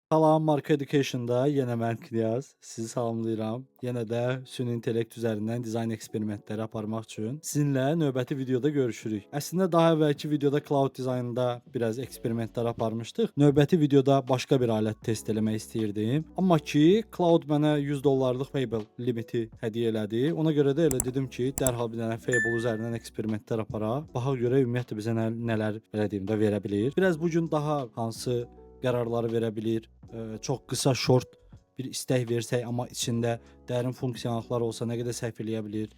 Salam, Marka Education'da yenə mən Knyaz. Sizi salamlayıram. Yenə də süni intellekt üzərindən dizayn eksperimentləri aparmaq üçün sizinlə növbəti videoda görüşürük. Əslində daha əvvəlki videoda cloud dizaynında biraz eksperimentlər aparmışdıq. Növbəti videoda başqa bir alət test eləmək istəyirdim. Amma ki, cloud mənə $100 Fable limiti hədiyyə elədi. Ona görə də elə dedim ki, dərhal bir dənə Fable üzərindən eksperimentlər aparaq. Baxaq görə ümumiyyətlə bizə nələr belə deyim də verə bilir. Biraz bu gün daha hansı qərarları verə bilir. Çox qısa, short bir istək versək, amma içində dərin funksiyalıqlar olsa nə qədər səhv eləyə bilir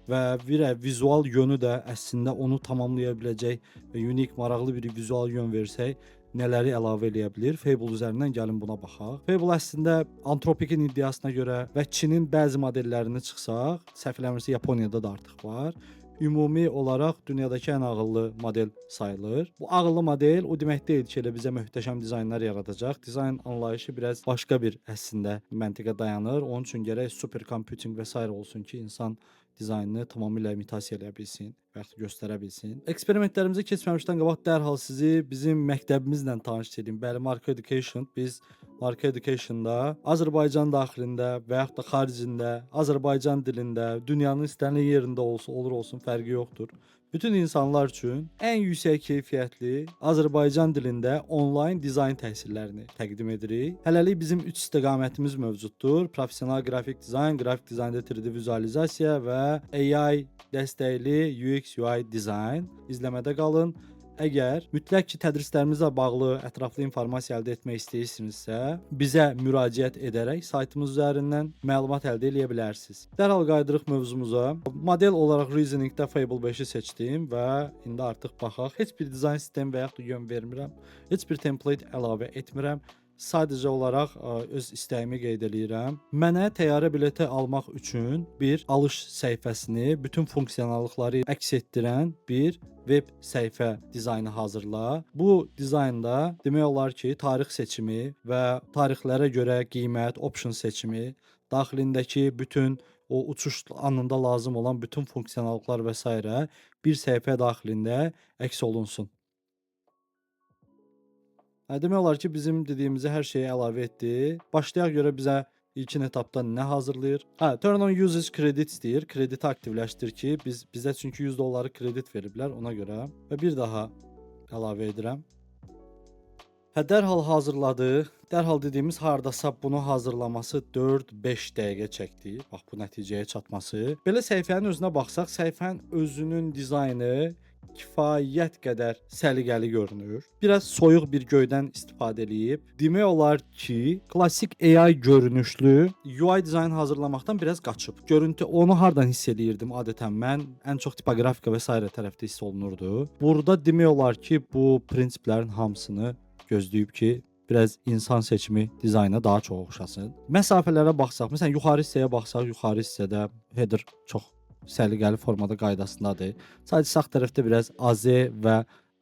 və vizual yönü də əslində onu tamamlaya biləcək və unik, maraqlı bir vizual yön versək nələri əlavə eləyə bilir? Fable üzərindən gəlin buna baxaq. Fable əslində Anthropic'in iddiasına görə və Çinin bəzi modellərini çıxsaq, səhv eləmirəmsə Yaponiyada da artıq var. Ümumi olaraq dünyadakı ən ağıllı model sayılır. Bu ağıllı model o demək deyil ki, elə bizə möhtəşəm dizaynlar yaradacaq. Dizayn anlayışı biraz başqa bir əslində məntiqə dayanır. Onun üçün gərək super computing və s. olsun ki, insan dizaynını tamamilə imitasiya edə bilsin və yaxud göstərə bilsin. Eksperimentlərimizə keçməmişdən qabaq dərhal sizi bizim məktəbimizlə tanış edim. Bəli, Marka Education. Biz Marka Education'da Azərbaycan daxilində və yaxud da xaricində, Azərbaycan dilində, dünyanın istənilən yerində olur olsun fərqi yoxdur. Bütün insanlar üçün ən yüksək keyfiyyətli Azərbaycan dilində onlayn dizayn təhsillərini təqdim edirik. Hələlik bizim 3 istiqamətimiz mövcuddur. Professional qrafik dizayn, qrafik dizaynda 3D vizualizasiya və AI dəstəkli UX UI dizayn. İzləmədə qalın. Əgər mütləq ki, tədrislərimizlə bağlı ətraflı informasiya əldə etmək istəyirsinizsə, bizə müraciət edərək saytımız üzərindən məlumat əldə edə bilərsiniz. Dərhal qayıdırıq mövzumuza. Model olaraq Reasoning'də Fable 5-i seçdim və indi artıq baxaq. Heç bir dizayn sistemi və yaxud da yön vermirəm. Heç bir template əlavə etmirəm. Sadəcə olaraq öz istəyimi qeyd edirəm. Mənə təyyarə bileti almaq üçün bir alış səhifəsini, bütün funksionallıqları əks etdirən bir web səhifə dizaynı hazırla. Bu dizaynda demək olar ki, tarix seçimi və tarixlərə görə qiymət, option seçimi, daxilindəki bütün o uçuş anında lazım olan bütün funksionallıqlar və s. bir səhifə daxilində əks olunsun. Demək olar ki, bizim dediyimizi hər şeyi əlavə etdi. Başlayaq görə bizə ilkin etapda nə hazırlayır? Turn on usage credits deyir. Krediti aktivləşdir ki, bizə çünki $100 kredit veriblər ona görə. Və bir daha əlavə edirəm. Dərhal hazırladı. Dərhal dediyimiz hardasa bunu hazırlaması 4-5 dəqiqə çəkdi. Bax bu nəticəyə çatması. Belə səhifənin özünə baxsaq, səhifənin özünün dizaynı kifayət qədər səliqəli görünür. Biraz soyuq bir göydən istifadə edib. Demək olar ki, klassik AI görünüşlü UI dizayn hazırlamaqdan biraz qaçıb. Görüntü onu hardan hiss eləyirdim adətən mən? Ən çox tipografika və s. tərəfdə hiss olunurdu. Burada demək olar ki, bu prinsiplərin hamısını gözləyib ki, biraz insan seçimi dizayna daha çox oxşasın. Məsafələrə baxsaq, məsələn, yuxarı hissəyə baxsaq, yuxarı hissədə header çox səliqəli formada qaydasındadır. Sadəcə sağ tərəfdə biraz AZ və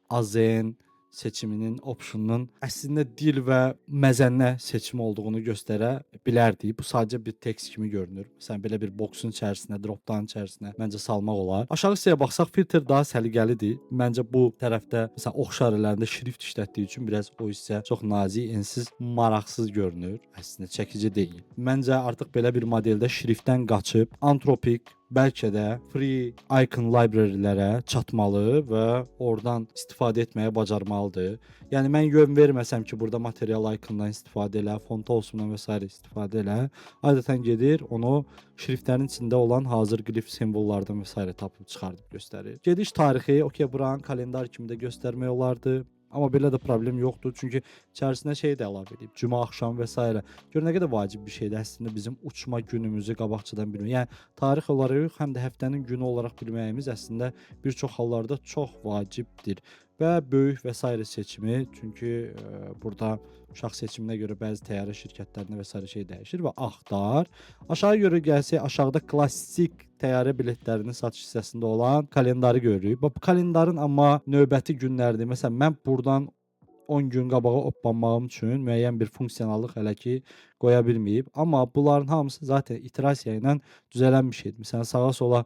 AZN seçiminin, optionunun əslində dil və məzənnə seçimi olduğunu göstərə bilərdik. Bu sadəcə bir tekst kimi görünür. Məsələn, belə bir boxun içərisinə, drop-down içərisinə məncə salmaq olar. Aşağı hissəyə baxsaq, filtr daha səliqəlidir. Məncə bu tərəfdə, məsələn, ox işarələrində şrift işlətdiyi üçün biraz o hissə çox nazik, ensiz, maraqsız görünür. Əslində çəkici deyil. Məncə artıq belə bir modeldə şriftdən qaçıb Anthropic bəlkə də free icon library-lərə çatmalı və oradan istifadə etməyə bacarmalıdır. Yəni mən yön verməsəm ki, burada material icondan istifadə elə, font olsundan və s. istifadə elə. Adətən gedir, onu şriftlərin içində olan hazır qlif simvollardan və s. tapıb çıxardıb göstərir. Gediş tarixi, okey, buranın kalendar kimi də göstərmək olardı. Amma belə də problem yoxdur, çünki içərisinə şey də əlavə edib, cümə axşam və s. Gör nə qədər vacib bir şeydir əslində bizim uçma günümüzü qabaqcadan bilmək. Yəni tarix olaraq yox, həm də həftənin günü olaraq bilməyimiz əslində bir çox hallarda çox vacibdir. Və böyük və s. seçimi, çünki burada uşaq seçiminə görə bəzi təyyarə şirkətlərində və s. şey dəyişir və axtar. Aşağı görə gəlsək, aşağıda klassik təyyarə biletlərinin satış hissəsində olan kalendarı görürük. Bu kalendarın amma növbəti günlərdir. Məsələn, mən buradan 10 gün qabağa oplanmağım üçün müəyyən bir funksionallıq hələ ki qoya bilməyib. Amma bunların hamısı zaten iterasiya ilə düzələn bir şeydir. Məsələn, sağa sola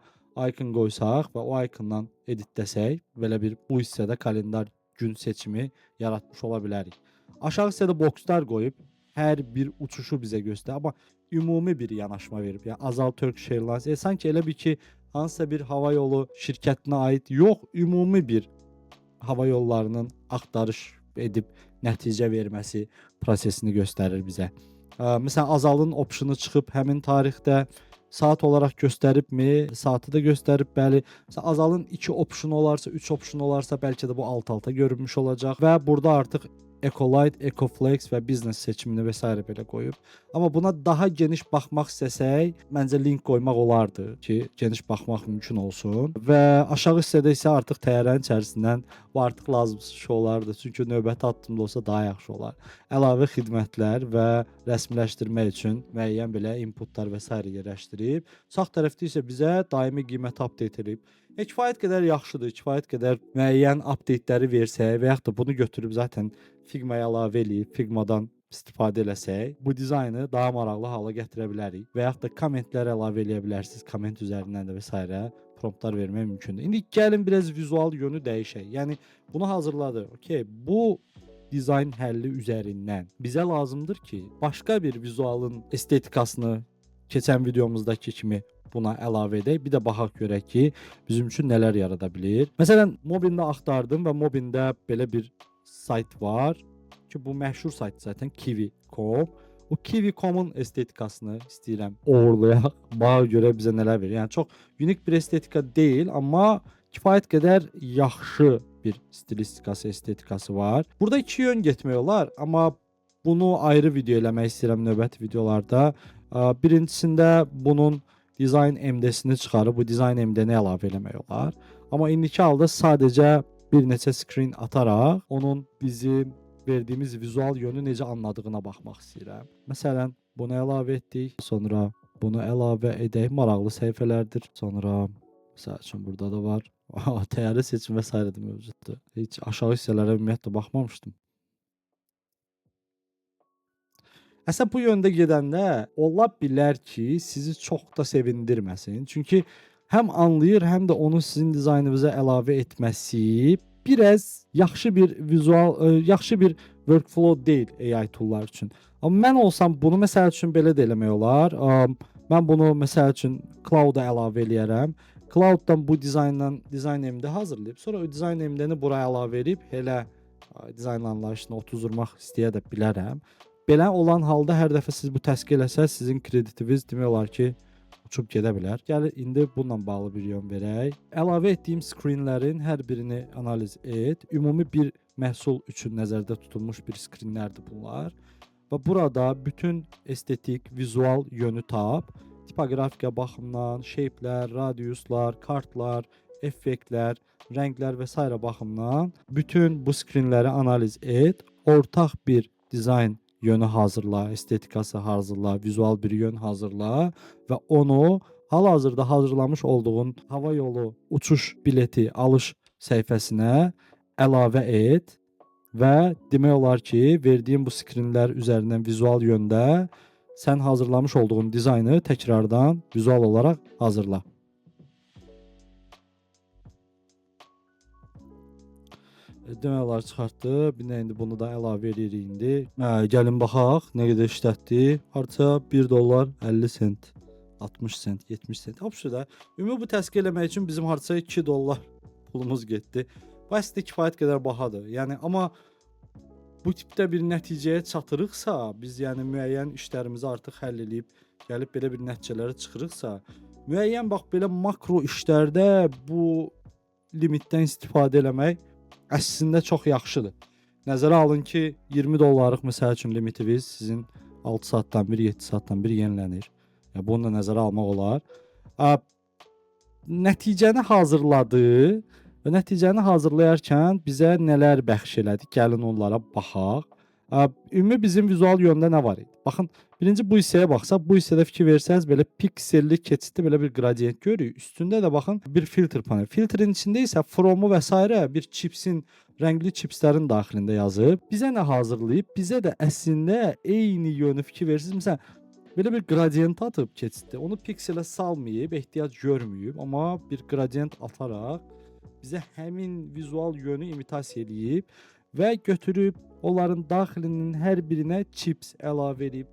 icon qoysaq və o icondan editləsək, belə bir bu hissədə kalendar gün seçimi yaratmış ola bilərik. Aşağı hissədə boxlar qoyub hər bir uçuşu bizə göstərir. Amma ümumi bir yanaşma verib. Yəni Azal Turkish Airlines sanki elə bir ki, hansısa bir hava yolu şirkətinə aid yox, ümumi bir hava yollarının axtarış edib nəticə verməsi prosesini göstərir bizə. Məsələn, Azalın optionu çıxıb həmin tarixdə saat olaraq göstəribmi? Saatı da göstərib, bəli. Məsələn, Azalın 2 optionu olarsa, 3 optionu olarsa, bəlkə də bu alt-alta görünmüş olacaq və burada artıq Ecolite, Ecoflex və Business seçimini və s. belə qoyub. Amma buna daha geniş baxmaq istəsək, məncə link qoymaq olardı ki, geniş baxmaq mümkün olsun. Və aşağı hissədə isə artıq təyyarənin içərisindən bu artıq lazımsız şey olardı. Çünki növbəti addımda olsa daha yaxşı olar. Əlavə xidmətlər və rəsmiləşdirmək üçün müəyyən belə inputlar və s. yerləşdirib. Sağ tərəfdə isə bizə daimi qiymət update edib. Kifayət qədər yaxşıdır, kifayət qədər müəyyən updateləri versək və yaxud da bunu götürüb zaten Figma-ya əlavə eləyib, Figma-dan istifadə eləsək, bu dizaynı daha maraqlı hala gətirə bilərik və yaxud da kommentlər əlavə eləyə bilərsiniz, komment üzərindən də və s. promptlar vermək mümkündür. İndi gəlin biraz vizual yönü dəyişək. Yəni bunu hazırladı. Okay, bu dizayn həlli üzərindən bizə lazımdır ki, başqa bir vizualın estetikasını keçən videomuzdakı kimi buna əlavə edək. Bir də baxaq görək ki, bizim üçün nələr yarada bilir. Məsələn, Mobin'də axtardım və Mobin'də belə bir sayt var ki, bu məşhur sayt zaten Kiwi.com. O Kiwi.com-un estetikasını istəyirəm oğurlayaq. Baxa görə bizə nələr verir. Yəni çox unik bir estetika deyil, amma kifayət qədər yaxşı bir stilistikası, estetikası var. Burada 2 yön getmək olar, amma bunu ayrı video eləmək istəyirəm növbəti videolarda. Birincisində bunun Design MD-sini çıxarıb bu Design MD-ni əlavə eləmək olar. Amma indiki halda sadəcə bir neçə screen ataraq onun bizim verdiyimiz vizual yönü necə anladığına baxmaq istəyirəm. Məsələn, bunu əlavə etdik. Sonra bunu əlavə edək. Maraqlı səhifələrdir. Sonra məsəl üçün burada da var. Təyyarə seçim və s. də mövcuddur. Heç aşağı hissələrə ümumiyyətlə baxmamışdım. Əslən bu yöndə gedəndə ola bilər ki, sizi çox da sevindirməsin. Çünki həm anlayır, həm də onu sizin dizaynınıza əlavə etməsi biraz yaxşı bir vizual, yaxşı bir workflow deyil AI toollar üçün. Amma mən olsam bunu məsəl üçün belə də eləmək olar. Mən bunu məsəl üçün Cloud-a əlavə eləyərəm. Cloud-dan bu dizayndan Design MD hazırlayıb, sonra o Design MD-ni buraya əlavə edib elə dizayn anlayışına oturtmaq istəyə də bilərəm. Belə olan halda hər dəfə siz bu təsdiq eləsəz, sizin kreditiniz demək olar ki, uçub gedə bilər. Gəl indi bununla bağlı bir yön verək. Əlavə etdiyim screenlərin hər birini analiz et. Ümumi bir məhsul üçün nəzərdə tutulmuş bir screenlərdir bunlar. Və burada bütün estetik, vizual yönü tap. Tipoqrafika baxımından, shape'lər, radiuslar, kartlar, effektlər, rənglər və s. baxımından bütün bu screenləri analiz et. Ortaq bir dizayn yönü hazırla, estetikası hazırla, vizual bir yön hazırla və onu hal-hazırda hazırlamış olduğun hava yolu uçuş bileti alış səhifəsinə əlavə et və demək olar ki, verdiyin bu skrinlər üzərindən vizual yöndə sən hazırlamış olduğun dizaynı təkrardan vizual olaraq hazırla. Demək olar çıxartdı. Bir də indi bunu da əlavə edirik indi. Gəlin baxaq nə qədər işlətdi. Harca $1.50 60 sent, 70 sent. Hopşuda. Ümumi bu təsdiq eləmək üçün bizim harca $2 pulumuz getdi. Bu əslində kifayət qədər bahadır. Yəni amma bu tipdə bir nəticəyə çatırıqsa, biz yəni müəyyən işlərimizi artıq həll edib gəlib belə bir nəticələrə çıxırıqsa, müəyyən bax belə makro işlərdə bu limitdən istifadə eləmək əslində çox yaxşıdır. Nəzərə alın ki, $20 məsəl üçün limitiniz sizin 6 saatdan bir, 7 saatdan bir yenilənir. Yəni bunu da nəzərə almaq olar. Nəticəni hazırladı və nəticəni hazırlayarkən bizə nələr bəxş elədi? Gəlin onlara baxaq. Ümumi bizim vizual yöndə nə var idi? Baxın, birinci bu hissəyə baxsaq, bu hissədə fikir versəniz belə pikselli keçidli belə bir gradiyent görürük. Üstündə də baxın bir filtr panel. Filtrin içində isə from-u və s. bir chipsin, rəngli chipslərin daxilində yazıb. Bizə nə hazırlayıb? Bizə də əslində eyni yönü fikir versiniz. Məsələn, belə bir gradiyent atıb keçiddə. Onu pikselə salmayıb, ehtiyac görməyib, amma bir gradiyent ataraq bizə həmin vizual yönü imitasiya edib və götürüb onların daxilinin hər birinə chips əlavə edib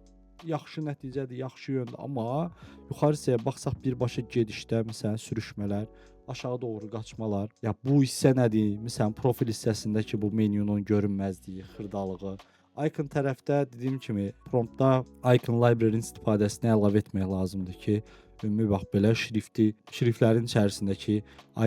yaxşı nəticədir, yaxşı yöndür. Amma yuxarı hissəyə baxsaq birbaşa gedişdə məsələn sürüşmələr, aşağı doğru qaçmalar. Ya bu hissə nədir? Məsələn profil hissəsindəki bu menyunun görünməzliyi, xırdalığı. Icon tərəfdə dediyim kimi promptda icon library-nin istifadəsini əlavə etmək lazımdır ki, ümumi bax belə şriftlərin içərisindəki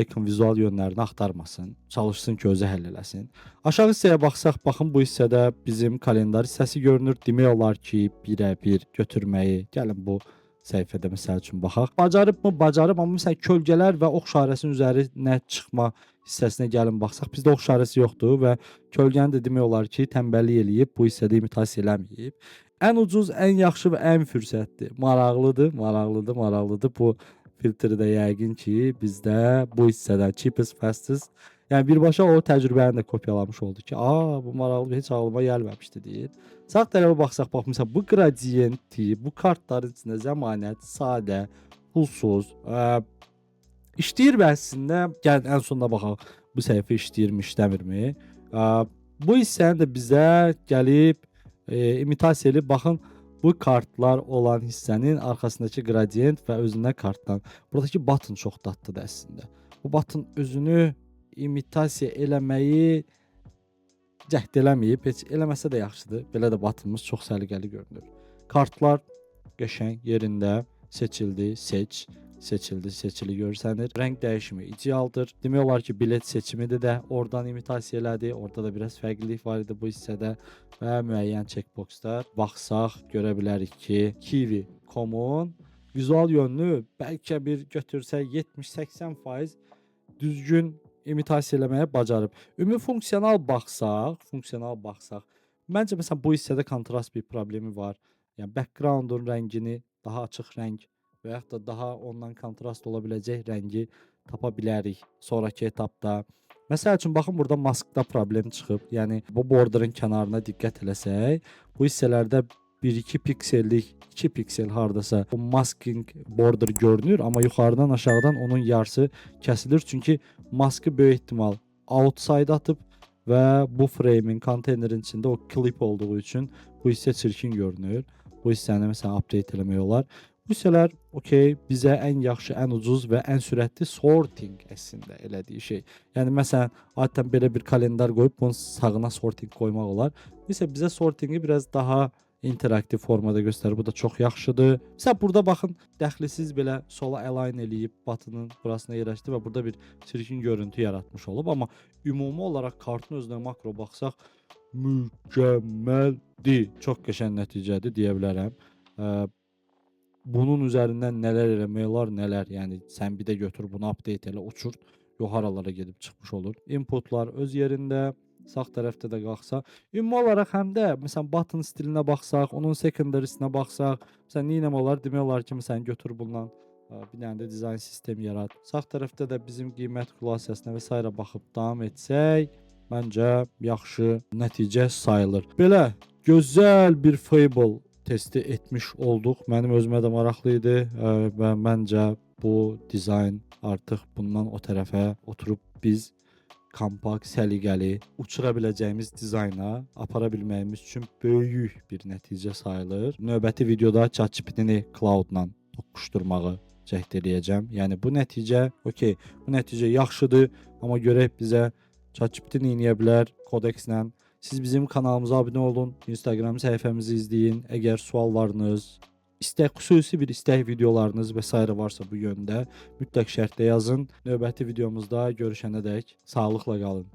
icon vizual yönlərini axtarmasın. Çalışsın ki, özü həll eləsin. Aşağı hissəyə baxsaq, baxın bu hissədə bizim kalendar hissəsi görünür. Demək olar ki, birə-bir götürməyi. Gəlin bu səhifədə məsəl üçün baxaq. Bacarıbmı? Bacarıb, amma məsələn kölgələr və ox işarəsinin üzərinə çıxma hissəsinə gəlin baxsaq, bizdə ox işarəsi yoxdur və kölgəni də demək olar ki, tənbəllik eləyib, bu hissədə imitasiya eləməyib. Ən ucuz, ən yaxşı və ən fürsətli. Maraqlıdır, maraqlıdır, maraqlıdır. Bu filtri də yəqin ki, bizdə bu hissədən cheapest, fastest. Yəni birbaşa o təcrübəni də kopyalamış oldu ki, bu maraqlı, heç ağlıma gəlməmişdi deyir. Sağ tərəfə baxsaq, bax məsələn bu qradiyenti, bu kartların içində zəmanət, sadə, pulsuz, işləyir və əslində gəlin ən sonuna baxaq. Bu səhifə işləyirmi, işləmirmi? Bu hissəni də bizə gəlib imitasiya edib baxın bu kartlar olan hissənin arxasındakı gradient və özündə kartdan. Buradakı button çox dadlıdır əslində. Bu button özünü imitasiya eləməyi cəhd eləməyib, heç eləməsə də yaxşıdır. Belə də buttonumuz çox səliqəli görünür. Kartlar qəşəng yerində seçildi, seçili görsənir. Rəng dəyişimi idealdır. Demək olar ki, bilet seçimidir də oradan imitasiya elədi. Orada da biraz fərqlilik var idi bu hissədə və müəyyən checkboxlar. Baxsaq görə bilərik ki, Kiwi.com-un vizual yönünü bəlkə bir götürsək 70-80% düzgün imitasiya eləməyə bacarıb. Ümumi funksional baxsaq, məncə məsələn bu hissədə kontrast bir problemi var. Yəni background'un rəngini daha açıq rəng və yaxud da daha ondan kontrast ola biləcək rəngi tapa bilərik sonraki etapda. Məsəl üçün baxın burada maskda problem çıxıb. Yəni bu borderın kənarına diqqət eləsək, bu hissələrdə 1-2 piksellik, 2 piksel hardasa o masking border görünür, amma yuxarıdan aşağıdan onun yarısı kəsilir. Çünki maskı böyük ehtimal outside atıb və bu frame'in, konteynerin içində o clip olduğu üçün bu hissə çirkin görünür. Bu hissəni məsələn update eləmək olar. Bu hissələr okey, bizə ən yaxşı, ən ucuz və ən sürətli sorting əslində elədiyi şey. Yəni məsələn, adətən belə bir kalendar qoyub bunun sağına sorting qoymaq olar. Bizə sortingi biraz daha interaktiv formada göstərir. Bu da çox yaxşıdır. Məsələn, burada baxın, dəxlisiz belə sola align eləyib buttonun burasına yerləşdi və burada bir çirkin görüntü yaratmış olub. Amma ümumi olaraq kartın özünə makro baxsaq, mükəmməldir. Çox qəşəng nəticədir deyə bilərəm. Bunun üzərindən nələr eləmək olar, nələr. Yəni sən bir də götür bunu update elə, uçurt, yuxarılara gedib çıxmış olur. Inputlar öz yerində. Sağ tərəfdə də qalxsa, ümumi olaraq həm də məsələn button stilinə baxsaq, onun secondary'sinə baxsaq, məsələn nə etmək olar, demək olar ki, məsələn götür bundan bir dənə də dizayn sistemi yarat. Sağ tərəfdə də bizim qiymət xülassəsinə və s. baxıb davam etsək, məncə yaxşı nəticə sayılır. Belə gözəl bir Fable testi etmiş olduq. Mənim özümə də maraqlı idi və məncə bu dizayn artıq bundan o tərəfə oturub biz kompakt, səliqəli, uçura biləcəyimiz dizayna apara bilməyimiz üçün böyük bir nəticə sayılır. Növbəti videoda ChatGPT-ni cloud-la toqquşdurmağı cəhd eləyəcəm. Yəni bu nəticə, okey, bu nəticə yaxşıdır, amma görək bizə ChatGPT nə edə bilər kodekslə. Siz bizim kanalımıza abunə olun, Instagram səhifəmizi izləyin. Əgər suallarınız, xüsusi bir istək videolarınız və s. varsa bu yöndə mütləq şərtdə yazın. Növbəti videomuzda görüşənədək sağlıqla qalın.